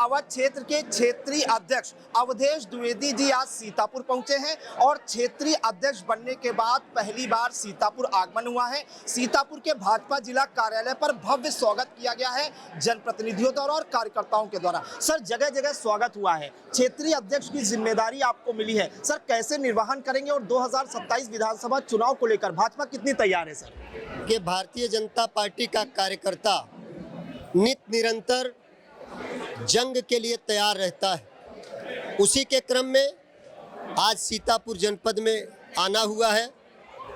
अवध क्षेत्र के क्षेत्रीय अध्यक्ष अवधेश द्विवेदी जी आज सीतापुर पहुंचे हैं और क्षेत्रीय अध्यक्ष बनने के बाद पहली बार सीतापुर आगमन हुआ है। सीतापुर के भाजपा जिला कार्यालय पर भव्य स्वागत किया गया है जनप्रतिनिधियों द्वारा और कार्यकर्ताओं के द्वारा। सर, जगह जगह स्वागत हुआ है, क्षेत्रीय अध्यक्ष की जिम्मेदारी आपको मिली है, सर कैसे निर्वहन करेंगे और 2027 विधानसभा चुनाव को लेकर भाजपा कितनी तैयार है? सर कि भारतीय जनता पार्टी का कार्यकर्ता नित्य निरंतर जंग के लिए तैयार रहता है। उसी के क्रम में आज सीतापुर जनपद में आना हुआ है।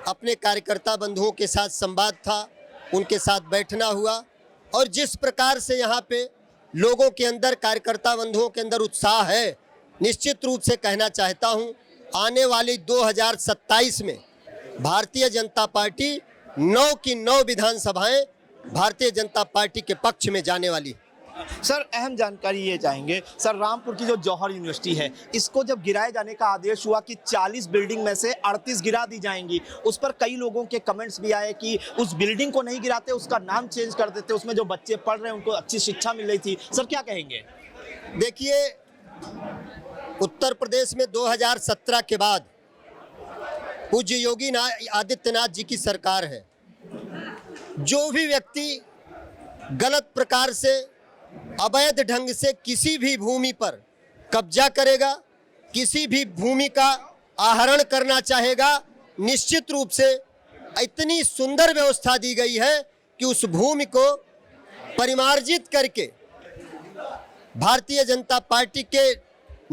अपने कार्यकर्ता बंधुओं के साथ संवाद था, उनके साथ बैठना हुआ और जिस प्रकार से यहाँ पे लोगों के अंदर, कार्यकर्ता बंधुओं के अंदर उत्साह है, निश्चित रूप से कहना चाहता हूँ आने वाली 2027 में भारतीय जनता पार्टी 9 की 9 विधानसभाएं भारतीय जनता पार्टी के पक्ष में जाने वाली है। सर, अहम जानकारी ये चाहेंगे सर, रामपुर की जो जौहर यूनिवर्सिटी है, इसको जब गिराए जाने का आदेश हुआ कि 40 बिल्डिंग में से 38 गिरा दी जाएंगी, उस पर कई लोगों के कमेंट्स भी आए कि उस बिल्डिंग को नहीं गिराते, उसका नाम चेंज कर देते, उसमें जो बच्चे पढ़ रहे हैं उनको अच्छी शिक्षा मिल रही थी। सर क्या कहेंगे? देखिए, उत्तर प्रदेश में 2017 के बाद पूज्य योगी आदित्यनाथ जी की सरकार है। जो भी व्यक्ति गलत प्रकार से, अवैध ढंग से किसी भी भूमि पर कब्जा करेगा, किसी भी भूमि का आहरण करना चाहेगा, निश्चित रूप से इतनी सुंदर व्यवस्था दी गई है कि उस भूमि को परिमार्जित करके भारतीय जनता पार्टी के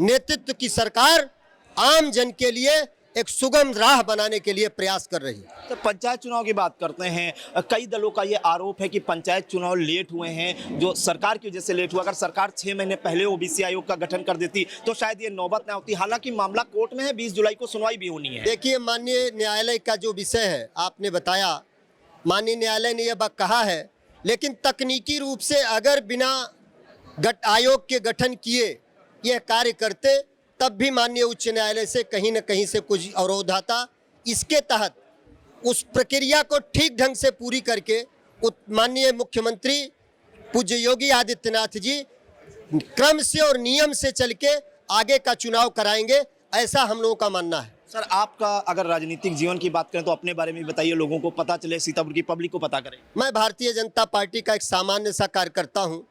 नेतृत्व की सरकार आम जन के लिए एक सुगम राह बनाने के लिए प्रयास कर रही है। तो पंचायत चुनाव की बात करते हैं, कई दलों का ये आरोप है कि पंचायत चुनाव लेट हुए हैं, जो सरकार की वजह से लेट हुआ। अगर सरकार 6 महीने पहले ओबीसी आयोग का गठन कर देती तो शायद ये नौबत न होती। हालांकि मामला कोर्ट में है, 20 जुलाई को सुनवाई भी होनी है। देखिए, माननीय न्यायालय का जो विषय है आपने बताया, माननीय न्यायालय ने यह कहा है, लेकिन तकनीकी रूप से अगर बिना आयोग के गठन किए यह कार्य करते तब भी माननीय उच्च न्यायालय से कहीं न कहीं से कुछ अवरोध आता। इसके तहत उस प्रक्रिया को ठीक ढंग से पूरी करके माननीय मुख्यमंत्री पूज्य योगी आदित्यनाथ जी क्रम से और नियम से चल के आगे का चुनाव कराएंगे, ऐसा हम लोगों का मानना है। सर, आपका अगर राजनीतिक जीवन की बात करें तो अपने बारे में बताइए, लोगों को पता चले, सीतापुर की पब्लिक को पता करें। मैं भारतीय जनता पार्टी का एक सामान्य सा कार्यकर्ता हूँ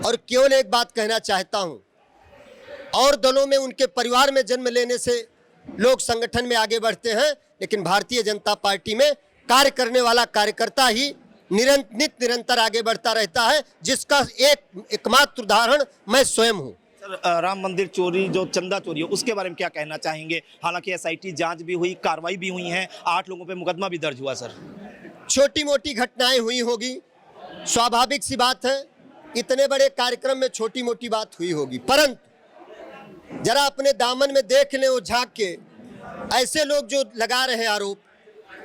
और केवल एक बात कहना चाहता हूँ, और दलों में उनके परिवार में जन्म लेने से लोग संगठन में आगे बढ़ते हैं, लेकिन भारतीय जनता पार्टी में कार्य करने वाला कार्यकर्ता ही निरंतर आगे बढ़ता रहता है, जिसका एकमात्र उदाहरण मैं स्वयं हूँ। सर, राम मंदिर चोरी, जो चंदा चोरी है, उसके बारे में क्या कहना चाहेंगे? हालांकि एसआईटी जांच भी हुई, कार्रवाई भी हुई है, 8 लोगों पे मुकदमा भी दर्ज हुआ। सर, छोटी मोटी घटनाएं हुई होगी, स्वाभाविक सी बात है, इतने बड़े कार्यक्रम में छोटी मोटी बात हुई होगी, परंतु जरा अपने दामन में देख लें और झांक के, ऐसे लोग जो लगा रहे हैं आरोप,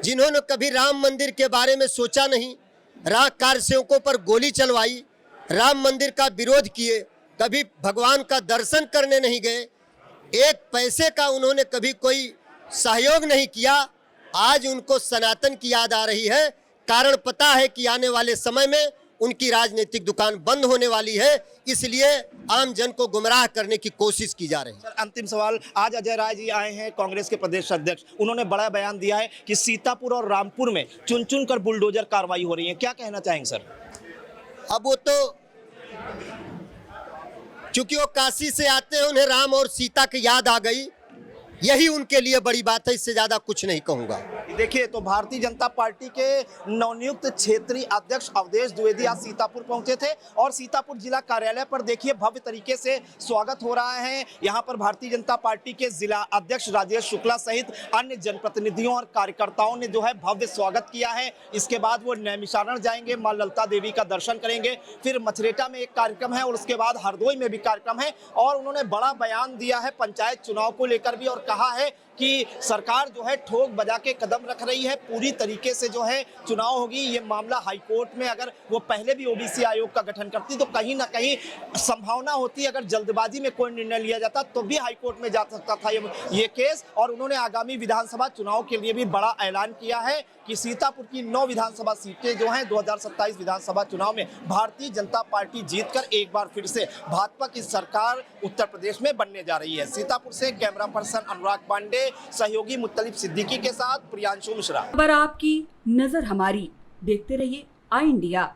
जिन्होंने कभी राम मंदिर के बारे में सोचा नहीं, कार सेवकों पर गोली चलवाई, राम मंदिर का विरोध किए, कभी भगवान का दर्शन करने नहीं गए, एक पैसे का उन्होंने कभी कोई सहयोग नहीं किया, आज उनको सनातन की याद आ रही है। कारण पता है कि आने वाले समय में उनकी राजनीतिक दुकान बंद होने वाली है, इसलिए आम जन को गुमराह करने की कोशिश की जा रही है। सर, अंतिम सवाल, आज अजय राय जी आए हैं, कांग्रेस के प्रदेश अध्यक्ष, उन्होंने बड़ा बयान दिया है कि सीतापुर और रामपुर में चुन चुन कर बुलडोजर कार्रवाई हो रही है, क्या कहना चाहेंगे सर? अब वो तो चूंकि वो काशी से आते हैं, उन्हें राम और सीता की याद आ गई, यही उनके लिए बड़ी बात है, इससे ज्यादा कुछ नहीं कहूंगा। देखिए, तो भारतीय जनता पार्टी के नवनियुक्त क्षेत्रीय अध्यक्ष अवधेश द्विवेदी आज सीतापुर पहुंचे थे और सीतापुर जिला कार्यालय पर देखिए भव्य तरीके से स्वागत हो रहा है। यहां पर भारतीय जनता पार्टी के जिला अध्यक्ष राजेश शुक्ला सहित अन्य जनप्रतिनिधियों और कार्यकर्ताओं ने जो है भव्य स्वागत किया है। इसके बाद वो नैमिषारण जाएंगे, मां ललिता देवी का दर्शन करेंगे, फिर मछरेटा में एक कार्यक्रम है और उसके बाद हरदोई में भी कार्यक्रम है। और उन्होंने बड़ा बयान दिया है पंचायत चुनाव को लेकर भी और कहा है कि सरकार जो है ठोक बजा के कदम कदम रख रही है, पूरी तरीके से जो है चुनाव होगी। ये मामला हाईकोर्ट में, अगर वो पहले भी ओबीसी आयोग का गठन करती तो कहीं ना कहीं संभावना होती, अगर जल्दबाजी में कोई निर्णय लिया जाता तो भी हाईकोर्ट में जा सकता था ये केस। और उन्होंने आगामी विधानसभा चुनाव के लिए भी बड़ा ऐलान किया है कि सीतापुर की 9 विधानसभा सीटें जो हैं 2027 विधानसभा चुनाव में भारतीय जनता पार्टी जीतकर एक बार फिर से भाजपा की सरकार उत्तर प्रदेश में बनने जा रही है। सीतापुर से कैमरा पर्सन अनुराग पांडे, सहयोगी मुत्तलिब सिद्दीकी के साथ प्रियांशु मिश्रा। खबर आपकी, नजर हमारी, देखते रहिए आई इंडिया।